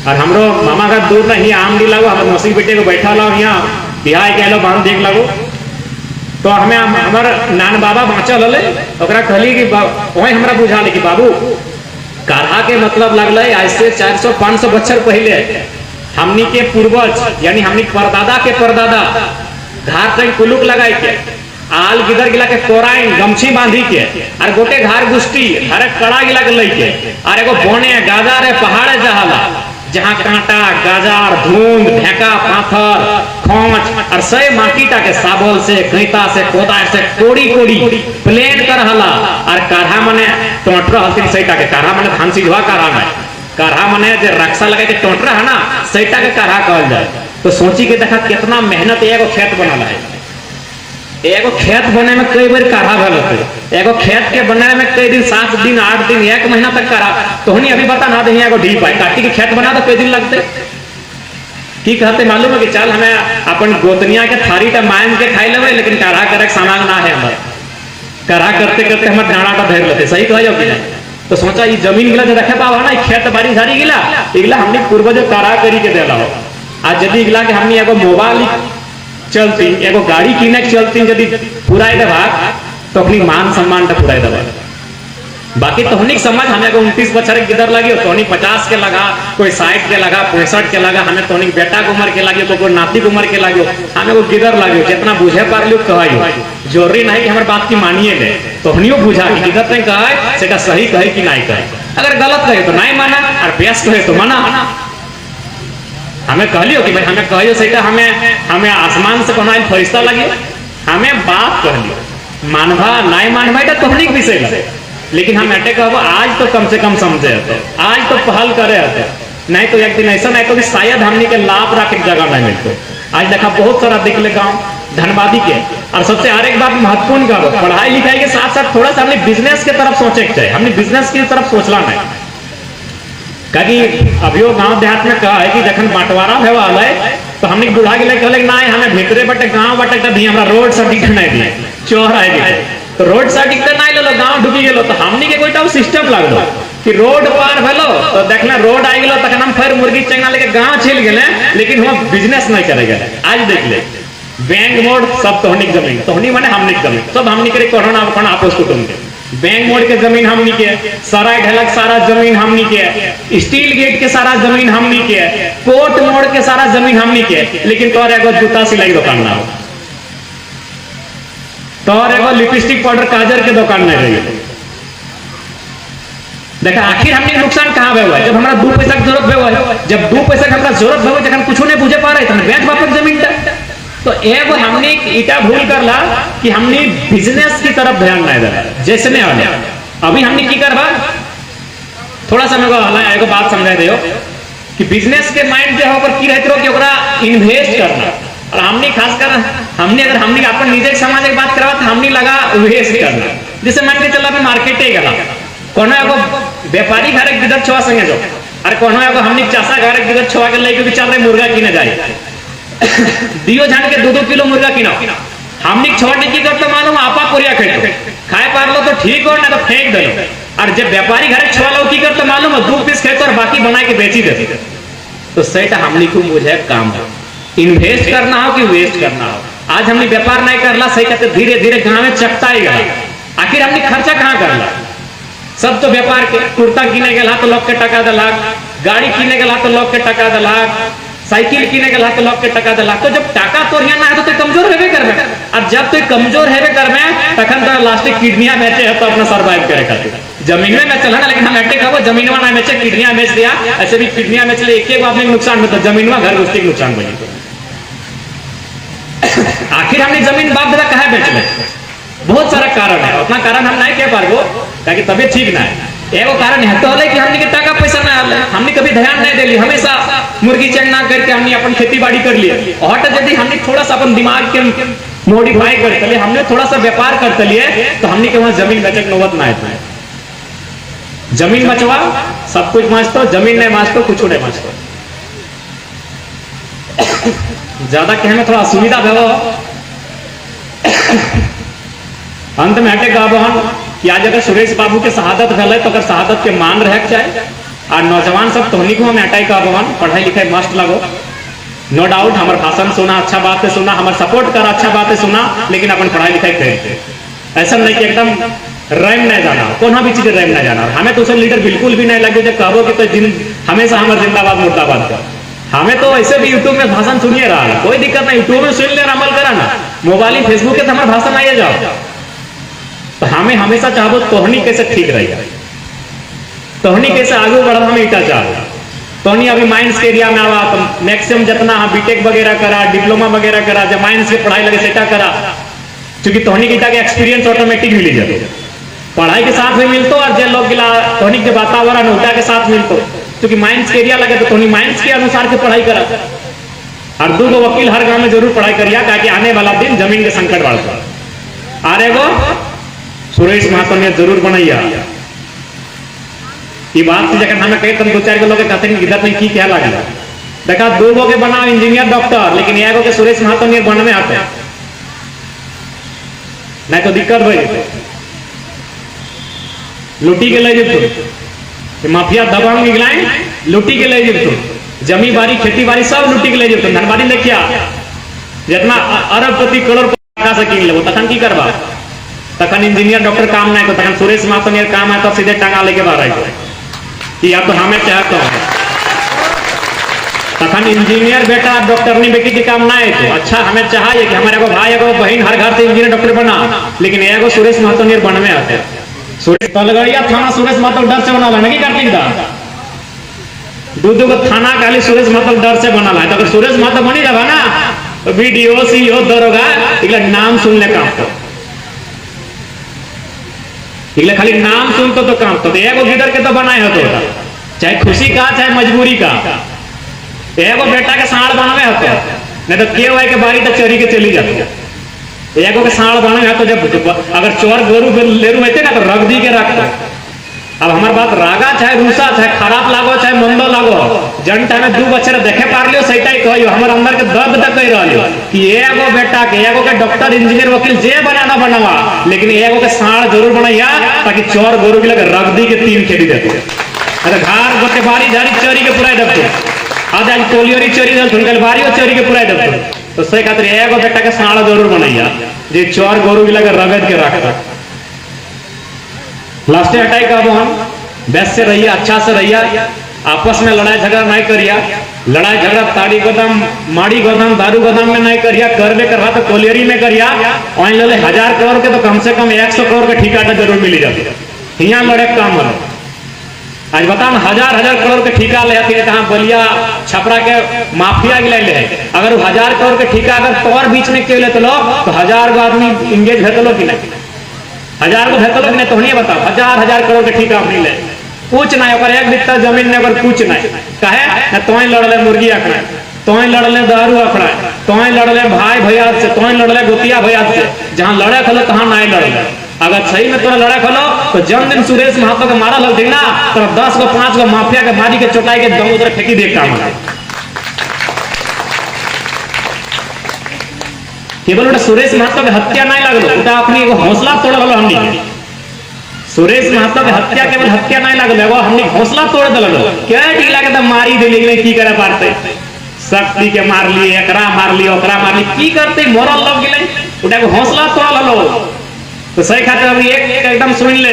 और हमरो मामा का दूर नहीं आम दी लगो, हमारे मौसी बेटे को बैठा लो यहाँ बिहार के लो बांध देख लगो। तो हमें हमार नान बाबा बाँचल हले, कहली कि वही हमरा बुझा ले कि बाबू काढ़ा के मतलब लगल ऐसे 400-500 बच्चर पहले हमनी के पूर्वज यानी हमनी परदादा के परदादा घाट तक कुलुक लगाई के आल गिदर गिला के कोराइन गमछी बांधी के और गोटे घर गुष्टी हर कड़ा गिला के लई के और एगो बोने गाजार है पहाड़ जहाला जहाँ कांटा गाजार धूम ढेका पाथर खोच और सही माटीटा के साबल से कैता से कोदा से कोड़ी कोड़ी प्लेन कर हला और काढ़ा मने टोटरा हलती सहीटा के काढ़ा मने फांसी धुआ काढ़ा में काढ़ा मने जो रक्षा लगे के टोटरा है ना सहीटा के काढ़ा कहल जाए। तो सोची के देखा कितना मेहनत एगो खेत बनल है, एगो खेत बने में कई बार काढ़ा भल होते, एगो खेत के बने में कई दिन 7 दिन 8 दिन 1 महीना तक काढ़ा। तो हनी अभी बता ना दे एगो ढीप है काटी के खेत बना तो कई दिन लगते की कहते मालूम है कि चल हमें अपन गोतनिया के थारी टा मान के खाई लेवे, लेकिन काढ़ा करे सामान ना है हमारे, काढ़ा करते करते हमारे ढाणा का धैर लेते सही कहो कि नहीं। तो सोचा ये जमीन गिला जो रखे पावा ना खेत बाड़ी झाड़ी गिला इगला हमने पूर्वज काढ़ा करी के देला हो। आज यदि गिला के हमने एगो मोबाइल चलती एगो गाड़ी किने चलती यदि पुराई देवा तो अपनी मान सम्मान टा पुराई देवा बाकी तोहनी समझ हमें को 29 बच्चे किधर लगे, तोहनी 50 के लगा, कोई 60 के लगा, 65 के लगा, हमें तोहनी बेटा के उम्र के लगे, तो कोई नाती के उम्र के लगे, हमें को किधर लगे, जितना बुझे पार लियो कहियो, जरूरी नहीं कि हमारे बात की मानिए ले, तोहनियो बुझा कि किधर नहीं कहे सेटा सही कहे कि नहीं कहे, अगर गलत कहे तो नहीं माना और प्यास कहे तो माना। हमें कहलियो कि भाई हमें कहियो सेटा हमें आसमान से कोनो फरिश्ता लगे, हमें बात कहलियो मानवा नहीं मानवा तो तोहनी के विषय लगे, लेकिन हम अटैक कहबो आज तो कम से कम समझे हते, आज तो पहल करे हते, नहीं तो एक दिन ऐसा नहीं तो कि शायद हमने के लाभ रखे जगह नहीं मिलते। आज देखा बहुत सारा दिख ले गाँव धनबादी के, और सबसे हर एक बात महत्वपूर्ण का पढ़ाई लिखाई के साथ साथ थोड़ा सा हमने बिजनेस के तरफ सोचे के चाहिए, हमने बिजनेस की तरफ सोचना नहीं। कहीं अभी गाँव देहात में कहा है कि जखन बंटवारा भेवा है तो हमने बुढ़ा के लिए कहले ना हमें भीतरे बटे गाँव बटे दी हमरा रोड सर्टिफिकेट नहीं दिए, चोर है तो रोड सर्टिफिकेट नहीं ले लो, गाँव ढुकी गेलो तो हमनी के कोई सिस्टम लगलो कि रोड पार भेलो तो देखना रोड आ गेलो तखन हम फिर मुर्गी चंगा लेके गाँव चल गए, लेकिन हम बिजनेस नहीं करे गए। आज देख ले बैंक मोड़ सब तोहनी के जमीन, तोहनी माने हमनी के जमीन, सब हमनी के कोरोना अपना आपस कुटुंब के, बैंक मोड़ के जमीन हमनी के, सराय ढलक सारा जमीन हमनी के, स्टील गेट के सारा जमीन हमनी के, कोर्ट मोड़ के सारा जमीन हमनी के, लेकिन तोर एगो जूता सिलाई दुकान ना हो, तोर एगो लिपस्टिक पाउडर काजर के दुकान नहीं रही। देखा आखिर हमने नुकसान कहाँ हुआ है, जब हमारा 2 पैसा की जरूरत हुआ है, जब 2 पैसा की हमारा जरूरत हुआ जब कुछ नहीं बुझे पा रहे थे बेच वापस जमीन था, तो एगो हमने इटा भूल कर ला कि हमने बिजनेस की तरफ ध्यान नहीं दे जैसे नहीं वाले। अभी हमने की करवा थोड़ा सा मेरे को एगो बात समझा दे कि बिजनेस के माइंड जो है की रहते हो कि ओकरा इन्वेस्ट करना, और हमने खासकर अगर हमने अपन निजी समाज की बात करवा तो हमने लगा वेस्ट करना। जैसे मान के चला मार्केटे गला कोनो एगो व्यापारी घर एक विदर छुआ संगे जो, और कोनो एगो हमने चासा घर एक विदर छुआ के लेके चल रहे मुर्गा किने जाए दियो जान के 2-2 किलो मुर्गा किनो, हमने छोड़ने की करते मालूम आपा कोरिया खाए पार लो तो ठीक हो ना तो फेंक दे लो, और जब व्यापारी घर छुआ लो की करते मालूम 2 पीस खेतो और बाकी बना के बेची दे, तो सेटा हमने को मुझे काम है इन्वेस्ट करना हो कि वेस्ट करना हो। आज हमने व्यापार नहीं करला सही कहते धीरे धीरे गाँव में चकता ही गया, आखिर हमने खर्चा कहाँ करला, सब तो व्यापार के कुर्ता किने गला तो लोग के टका दलाक, गाड़ी किने गला तो लोग के टका दलाक, साइकिल किने गला तो लोग के टका दलाक, तो जब टाका तो ना है तो कमजोर हेबे करबे, और जब तो कमजोर हेबे करबे तखन तो लास्टिक किडनिया बेचे है तो अपना सर्वाइव करे खातिर जमीन में चला ना, लेकिन हम अटैक कहबो जमीनवा ना बेचे किडनिया बेच दिया, ऐसे भी किडनिया बेच ले एक आदमी नुकसान में तो जमीनवा घर गुस्ती नुकसान बनी। आखिर हमने जमीन बाप दादा कहे बेच ले, बहुत सारा कारण है, अपना कारण हम नहीं कह पारबो ताकि तबियत ठीक ना है। एगो कारण है तो होले कि हमने के टाका पैसा ना आले, हमने कभी ध्यान नहीं देली, हमेशा मुर्गी चंग ना करके हमने अपन खेती बाड़ी कर लिए, और यदि हमने थोड़ा सा अपन दिमाग के मॉडिफाई करते लिए, हमने थोड़ा सा व्यापार करते लिए तो हमने के वहां जमीन बेचक नौबत ना आए। जमीन बचवा सब कुछ मांचतो, जमीन नहीं मांचतो कुछ नहीं मांचतो। ज्यादा कहने थोड़ा असुविधा भेलो अंत में हटे कहबहन कि आज अगर सुरेश बाबू के शहादत भेल तो अगर शहादत के मान रहे चाहिए, और नौजवान सब तोहनी को हमें हटाई कहबहन पढ़ाई लिखाई मस्त लगो, नो डाउट हमारे भाषण सुना अच्छा बात है सुना, हमारे सपोर्ट कर अच्छा बात है सुना, लेकिन अपन पढ़ाई लिखाई करते ऐसा नहीं कि एकदम रैम नहीं जाना, कोनो भी चीज रैम नहीं जाना। हमें तो लीडर बिल्कुल भी नहीं लगे जब कहो कि तो हमेशा हमारे जिंदाबाद मुर्दाबाद कर, हमें तो ऐसे भी यूट्यूब में भाषण सुनिए रहा, कोई दिक्कत नहीं, यूट्यूब में सुन ले अमल करा ना, मोबाइल फेसबुक के तो हमारे भाषण आइए जाओ, तो हमें हमेशा चाहबो तोहनी कैसे ठीक रही, तोहनी कैसे आगे बढ़ा, हमें इटा चाहो तोहनी अभी माइंस के एरिया में आवा तो मैक्सिमम जितना बीटेक वगैरह करा, डिप्लोमा वगैरह करा, जब माइंस के पढ़ाई लगे सेटा करा, क्योंकि तोहनी के इटा के एक्सपीरियंस ऑटोमेटिक मिली जाए, पढ़ाई के साथ भी मिलतो, और जे लोग गिला तोहनी के वातावरण उल्टा के साथ मिलतो, क्योंकि माइंस के एरिया लगे तो तोहनी माइंस के अनुसार के पढ़ाई करा, और 2 वकील हर गांव में जरूर पढ़ाई करिया, ताकि आने वाला दिन जमीन के संकट बढ़ता, और एगो सुरेश महतो ने जरूर बनैया ये बात जगह हमें कहे तुम 2-4 लोग कहते हैं इधर नहीं की क्या लगे, देखा 2 गो के बनाओ इंजीनियर डॉक्टर, लेकिन एगो के सुरेश महतो ने बनवे आते नहीं तो दिक्कत हो जाए, लुटी के ले जब माफिया दबंग निकलाए लुटी के ले जब जमी बाड़ी खेती बाड़ी सब लुटी के ले जब धनबाड़ी देखिया जितना अरबपति करोड़पति से किन ले तखन की करबा, तखन इंजीनियर डॉक्टर काम नहीं को, तखन सुरेश महतो नियर काम है तो सीधे टांगा लेके बाहर आई कि या तो हमें चाहता हूँ, तखन इंजीनियर बेटा डॉक्टर नहीं बेटी की काम ना है तो अच्छा हमें चाहिए कि हमारे एगो भाई एगो बहन हर घर से इंजीनियर डॉक्टर बना, लेकिन एगो सुरेश महतो नियर बनवे आते सुरेश तलगड़िया थाना सुरेश महतो डर से बना नहीं कार्तिक दा दू दू थाना खाली सुरेश महतो डर से बना है। तो अगर सुरेश महतो बनी रहा ना तो बीडीओ सीओ दरोगा इगला नाम सुन ले काम तो इगला खाली नाम सुन तो काम तो एगो लीडर के तो बनाए हो तो चाहे खुशी का चाहे मजबूरी का एगो बेटा के साड़ बनवे होते नहीं तो के वाई के बारी तो चोरी के चली जाती एगो के साड़ बनवे हो तो जब अगर चोर गोरू लेरू होते ना तो रख दी के रखते। अब हमार बात रागा चाहे रूसा चाहे खराब लागो चाहे मंदो लागो जन टाइम दू बच्चे देखे पार लियो सही कहियो हमारे अंदर के दर्द तक कह रहा कि एगो बेटा के एगो के डॉक्टर इंजीनियर वकील जे बनाना बनवा, लेकिन एगो के साड़ जरूर बनैया ताकि चोर गोरू के लगे रख दी के तीन खेली देते अरे घर गोटे बारी झाड़ी चोरी के पुराई देते आज आज पोलियोरी चोरी दल तुनकल बारियो चोरी के पुराई देते तो सही खातिर एगो बेटा के साड़ जरूर बनैया जे चोर गोरू के लगे रगड़ के रखता। लास्ट हटाई कब हम बेस्ट से रहिए, अच्छा से रहिए, आपस में लड़ाई झगड़ा नहीं करिया, लड़ाई झगड़ा ताड़ी गोदाम माड़ी गोदाम दारू गोदाम में नहीं करिया, करवे करवा तो कोलियरी में करिया। वहीं ले 1000 करोड़ के तो कम से कम 100 करोड़ के ठिका तो जरूर मिली जाती यहाँ लड़े काम हो। आज बता ना 1000 करोड़ के ठिका ले कहाँ बलिया छपरा के माफिया के ले अगर 1000 करोड़ के ठिका अगर तोर बीच में क्यों लेते लोग तो 1000 गो आदमी इंगेज भेज लो कि नहीं 1000 को भेज लो कि नहीं तो नहीं बताओ 1000 करोड़ के ठिका अपनी ले कुछ नहीं अगर एक बित्ता जमीन ने अगर कुछ नहीं कहे ना तो लड़ ले मुर्गी अखड़ा तो लड़ ले दारू अखड़ा तो लड़ ले भाई भैया से तो लड़ ले गोतिया भैया से जहाँ लड़े खलो तहाँ नहीं लड़ ले। अगर सही में तोरा लड़े खलो तो जन दिन सुरेश महतो के मारा लग ना तो 10 गो 5 गो माफिया के मारी के चोटाई के दम उधर फेंकी देख काम केवल सुरेश महतो के हत्या नहीं लगलो अपनी हौसला तोड़ लो हमनी सुरेश महतो के हत्या केवल हत्या नहीं लगल हमने हौसला तोड़ दिल क्या ढीला के मारी दिले की करे पारते शक्ति के मार लिए एकरा मार लिए ओकरा मार लिए की करते मरल लग गए उठा हौसला तोड़ लो तो सही खातिर अभी एक एकदम सुन ले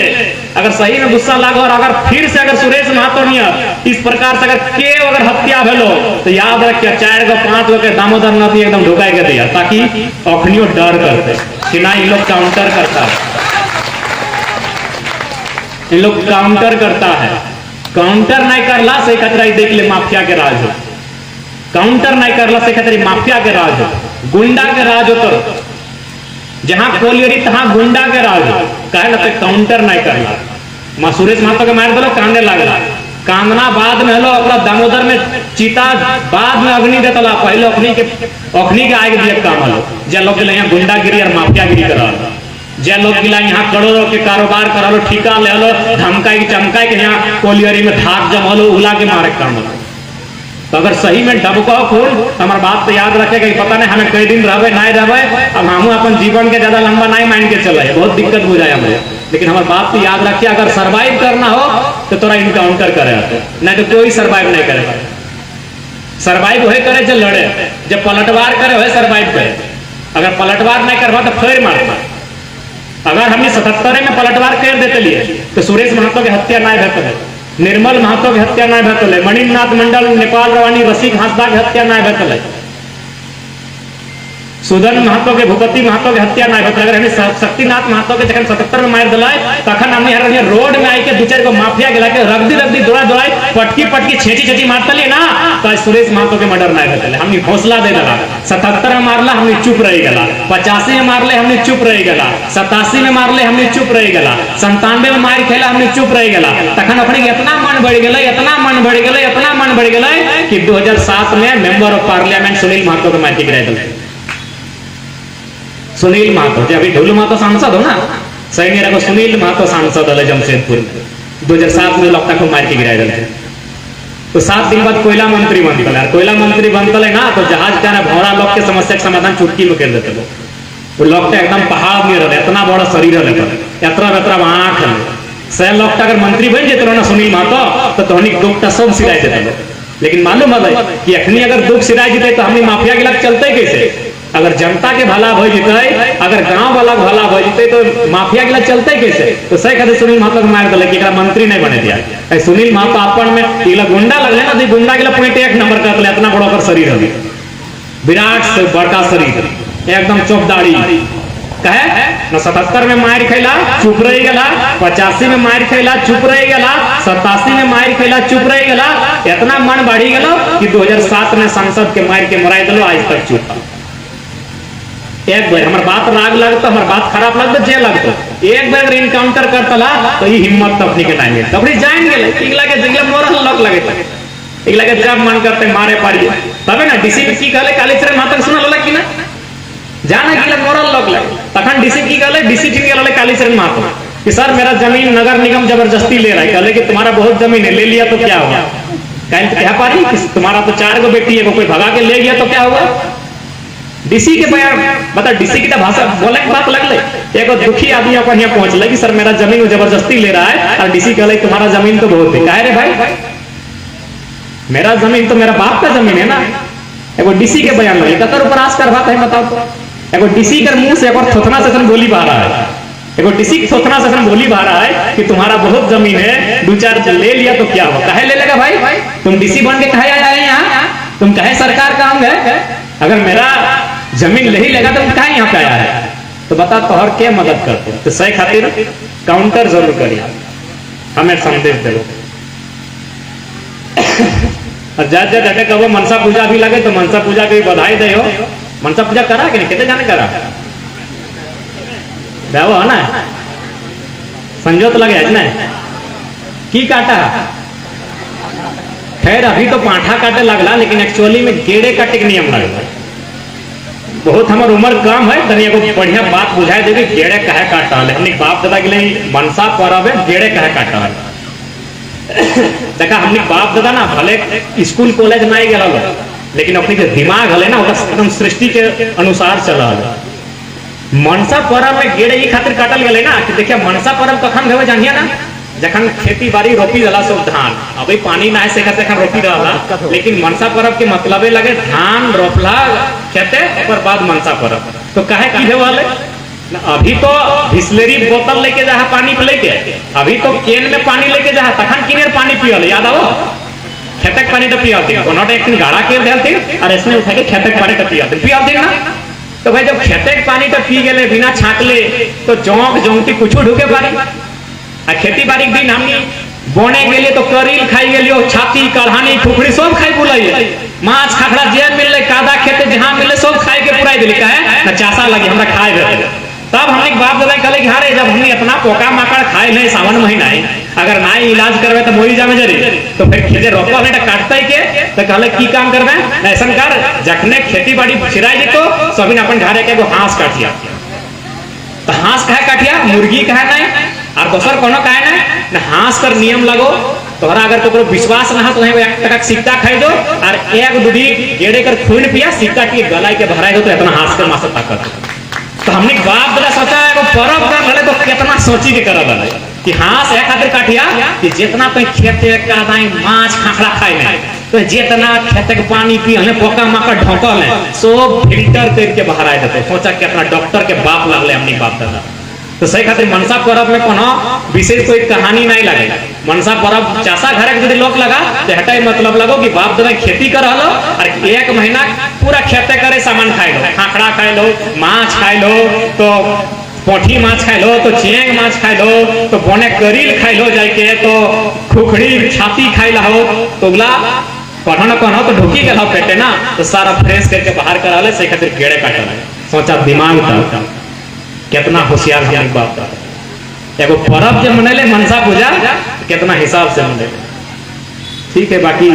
अगर सही में गुस्सा लागो और अगर फिर से अगर सुरेश महतो नियर इस प्रकार से अगर हत्या भेलो तो याद रखिए 4 गो 5 गो के दामोदर नदी एकदम ढुकाई के दिया ताकि अखनियो डर करते कि ना इन लोग काउंटर करता है इन लोग काउंटर करता है काउंटर नहीं करला से खतरा देख ले माफिया के राज हो काउंटर नहीं करला से खतरा माफिया के राज हो गुंडा के राज हो तो जहां कोलियरी तहां गुंडा के राज हो कहे ना काउंटर नहीं करला मां सुरेश महतो के मार दलो कांदे लागला कांदना बाद में हलो अपना दामोदर में चीता बाद में अग्नि देतला पहले अग्नि के आगे दिए काम हलो जे लोग यहाँ गुंडागिरी और माफियागिरी करा जे लोग यहाँ करोड़ों के कारोबार करा लो ठिका ले लो धमकाई चमकाई के यहाँ कोलियरी में धाक जम लो उला के मारे काम हो तो अगर सही में डबको खून हमारे बात तो याद रखेगा पता नहीं हमें कई दिन रहे नहीं रहे अब हम अपन जीवन के ज्यादा लंबा नहीं मान के चले बहुत दिक्कत हो जाए हमें लेकिन हमारे बात तो याद रखिए अगर सर्वाइव करना हो तो थोड़ा इनकाउंटर करे नहीं तो कोई सर्वाइव नहीं करे सर्वाइव वही करे जो लड़े जब पलटवार करे वही सर्वाइव करे अगर पलटवार नहीं करवा तो फिर मारता अगर हमने 77 में पलटवार कर देते लिए तो सुरेश महतो की हत्या नहीं भेटल निर्मल महतो की हत्या नहीं भेटल मणिनाथ मंडल नेपाल रवानी रसिक हांसदा की हत्या नहीं भेटल सुदन महतो के भूपति महतो के हत्या नहीं भेटल अगर हमें शक्तिनाथ महतो के जखन 77 में मार दिलाय तखन हमने हर रोड में आई के 2-4 को माफिया के लाके रगदी दौड़ाई पटकी छेची मारतली ना तो सुरेश महतो के मर्डर नहीं भेटल हमने हौसला दे दिला 77 में मारला हमने चुप रह गला 85 में मारले हमने चुप रह गला 87 में मारले हमने चुप रह गला 97 में मार खेला हमने चुप रह गला तखन अपने इतना मन बढ़ गए कि 2007 में member of parliament Sunil Mahato के मार के गिरा दिले सुनील महतो जो अभी ढोलू महतो सांसद हो ना सही मेरा को सुनील महतो सांसद है जमशेदपुर में 2007 में लगता को मार के गिराए दिले तो 7 दिन बाद कोयला मंत्री बनता है कोयला मंत्री बनता है ना तो जहाज का भौरा लोग के समस्या के समाधान चुटकी में कर देते वो लोग एकदम पहाड़ में रहे इतना बड़ा शरीर है आँख है सह लोग अगर मंत्री बन जाते ना सुनील महतो तो हनी दुख सब सिराए देते लेकिन मालूम है कि अखनी अगर दुख सिराए जीते तो हमने माफिया के लाख चलते कैसे अगर जनता के भला हो जिते, अगर गांव वाला भला हो जिते, तो माफिया के चलते कैसे? तो सही कहते सुनील महतो के मार दिले कि मंत्री नहीं बने दिया। सुनील महतो अपन में गुंडा लगले ना, तो गुंडा के पॉइंट एक नंबर कर ले, इतना बड़ा शरीर है, विराट से बड़का शरीर, एकदम चौपदाड़ी कहे न। 77 में मार खैला चुप रही गला, 85 में मार खैला चुप रही गला, 87 में मार खैला चुप रही गला, इतना मन बढ़ी गलो कि 2007 में संसद के मार के मराई दिलो, आज तक चुप। एक बार हमार बात राग लगता, हमार बात खराब लगता, जे लगता, एक बार इनकाउंटर करतला तो ये हिम्मत तफनी के टाइम में तबरी जान गेले, इगला के जंगल मोरल लग लगे, इगला के जब मन करते मारे पड़ी, तबे ना डीसी की कहले कालीचरण माता सुना लला कि ना जाना गिला मोरल लोग लगे, तखन डीसी की कहले, डीसी ठीक कहले कालीचरण महतो कि सर मेरा जमीन नगर निगम जबरदस्ती ले रहा है। कहले कि तुम्हारा बहुत जमीन है, ले लिया तो क्या हुआ? कहीं तो क्या पारी कि तुम्हारा तो 4 गो बेटी है, कोई भगा के ले गया तो क्या हुआ? डीसी के बयान बता, डीसी की भाषा बोले की बात लगले, एक दुखी आदमी अपन यहाँ पहुंचले कि सर मेरा जमीन वो जबरदस्ती ले रहा है, और डीसी कहले तुम्हारा जमीन तो बहुत है। कहे रे भाई मेरा जमीन तो मेरा बाप का जमीन है ना। एगो डीसी के बयान लगे कतर ऊपर आस कर बात है, बताओ तो। एगो डीसी के मुंह से एक और थोथना सेशन बोली बा रहा है, एगो डीसी की थोथना सेशन बोली बा रहा है कि तुम्हारा बहुत जमीन है, 2-4 ले लिया तो क्या हो? कहे ले लेगा भाई? तुम डीसी बन के कहे आए यहाँ? तुम कहे सरकार काम है? अगर मेरा जमीन ले ही लेगा तो कहे यहाँ पे आया है? तो बता तोहर के मदद करते? तो सही खातिर काउंटर जरूर करिए, हमें संदेश दे। और जा जा कहो मनसा पूजा भी लगे तो मनसा पूजा की बधाई दे हो। मनसा पूजा करा कि नहीं? कितने जाने करा है ना? संजोत लगे है ना की काटा? खैर अभी तो पांठा काटे लगला, लेकिन एक्चुअली में गेड़े काटे के नियम लगला। बहुत हमार उम्र कम है, तनी एगो बढ़िया बात बुझाई देवी, गेड़े कहे काटा है। हमने बाप दादा के लिए मनसा पर्व है, गेड़े कहे काटा है। देखा हमने बाप दादा ना भले स्कूल कॉलेज में आई गया, लेकिन अपनी जो दिमाग है ना एकदम सृष्टि के अनुसार चला। मनसा पर्व में गेड़े ई खातिर काटल गए ना कि देखिए मनसा पर्व कखन भेवे जानिए ना, जखन खेती बाड़ी रोपी जाला सब धान, अभी पानी ना है से खातिर रोपी रहा, लेकिन मनसा पर्व के मतलबे लगे धान रोपला खेते और बाद मनसा पर्व। तो कहे की भेवाले अभी तो बिस्लेरी बोतल लेके जा पानी पे लेके, अभी तो केन में पानी लेके जा, तखन किनेर पानी पियल याद आओ, खेतक पानी तो पियाते, कोनोटे एक दिन गाड़ा के देलते और इसने उठा के खेतक पानी तो पियाते ना। तो भाई जब खेतक पानी तो पी गेले बिना छाकले तो जोंक जोंकती कुछ ढुके पारी। आ खेती बाड़ी दिन हमनी बोने के लिए तो करील खाई गेलियो, छाती कढ़ानी खुखड़ी सब खाई बुलाइए, माछ खाखड़ा जे मिलले कादा खेते जहां मिलले सब खाई के पुराई दिली। काहे ना चासा लगे हमरा खाए दे। तब हमने बाप दादा कहले कि हारे जब हमने इतना पोका माकड़ खाए नहीं, सावन महीना है, अगर ना इलाज करवे तो मोरी जामे जरी, तो फिर खेते रोपा नहीं काटते के तो कहले की काम करबे ऐसा कर, जखने खेती बाड़ी छिराई दी तो सभी अपन घरे के एगो हांस काटिया। तो हांस कहे काटिया, मुर्गी कहे नहीं और दोसर कोनो कहे नहीं ना। हांस कर नियम लगो, तोहरा अगर तो विश्वास ना तो 1 टका सिक्का खाई दो और 1 दूधी गेड़े कर खून पिया, सिक्का के गलाय के भराई दो, तो इतना हांस कर मासे ताकत। तो हमने बाप दादा सोचा है पर्व कर रहे तो कितना सोची के कर रहे कि हांस एक खातिर काटिया कि जितना तो खेते का माछ खाखड़ा खाए नहीं, तो जितना खेते के पानी पी हमें पोका माका ढोकल है सब फिल्टर करके बाहर आए देते। सोचा कितना डॉक्टर के बाप लगले हमने बाप दादा। तो सही खातिर मनसा पर्व में कोनो विशेष कोई कहानी नहीं लगे। मनसा पर्व चासा घर के लोग लगा तो हटाई मतलब लगो कि बाप दादा खेती कर लो और 1 महीना पूरा खेते करे सामान खाए लो, खाखड़ा खाए लो, माछ खाए लो, तो पोठी माछ खाए लो, तो चेंग माछ खाए लो, तो बोने करील खाए लो जाके, तो खुखड़ी छाती खाए लो, तो उगला कहो न कहो तो ढुकी गया पेटे ना, तो सारा फ्रेश करके बाहर करा ले। सही खातिर गेड़े काटल। सोचा दिमाग था कितना होशियार ज्ञान बाप था। एगो पर्व जब मनेले मनसा पूजा कितना हिसाब से मनेले। ठीक है, बाकी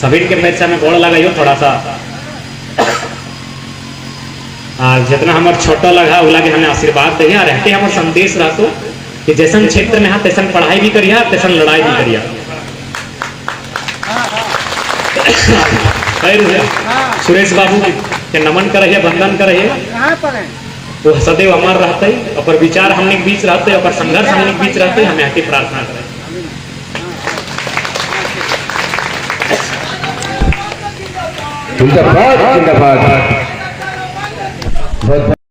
सभी के पेक्षा में गोड़ लगाइयो थोड़ा सा, और जितना हमारे छोटा लगा उला के हमें आशीर्वाद दिया रहते हमारे संदेश रहतो कि जैसन क्षेत्र में तैसन पढ़ाई भी करिया, तैसन लड़ाई भी करिया। सुरेश बाबू के नमन करे, वंदन करे, तो सदैव अमर रहते, और विचार हमने के बीच रहते, और संघर्ष हमने के बीच रहते, हमें आके प्रार्थना करें। जिंदाबाद जिंदाबाद। बहुत